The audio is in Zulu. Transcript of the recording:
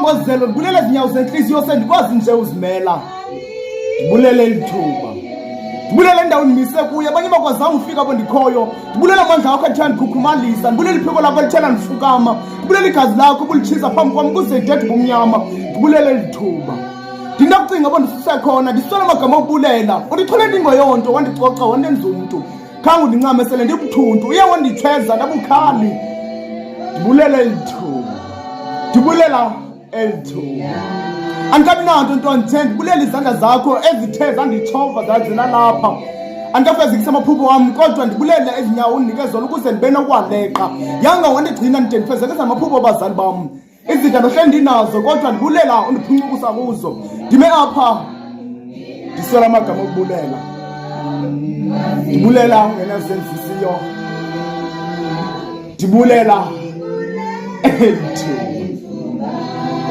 ngozelo ndibulela ezinyawo zenhliziyo sendikwazi nje uzimela. Ndibulele lithuba. Ndibulela endaweni mise kuyo abanye bakwazanga ufika apho ndikhoyo. Ndibulela amandla akho athanda ndikukhumalisa. Ndibulela iphiko lakho lithela ndifukama. Ndibulela igazi lakho bulichiza phambi kwam kuze idede bumnyama. Ndibulele lithuba. Ndinakucinga apho ndisekhona ndisola amagama okubulela. Unditholela ingoyonto wandicoca wandenza umntu. Khange undincame sele ndibuthuntu uye wandithweza ndabukhali. Ndibulele lithuba. Ndibulela elithuba. Andikabi nanto nto nje ndibulela izandla zakho ezithe zanditshova zazina lapha. Andikafezekisa amaphupho wami kodwa ndibulela ezinyawo undinike zona ukuze ndibe nokwaleqa. Yanga wandigcina ndide ndifezekisa amaphupho abazali bam. Izinto ndohle ndinazo kodwa ndibulela undiphuncukisa kuzo. Ndime apha ndisola amagama okubulela. Ndibulela ngenazenzisiyo. Ndibulela elithuba.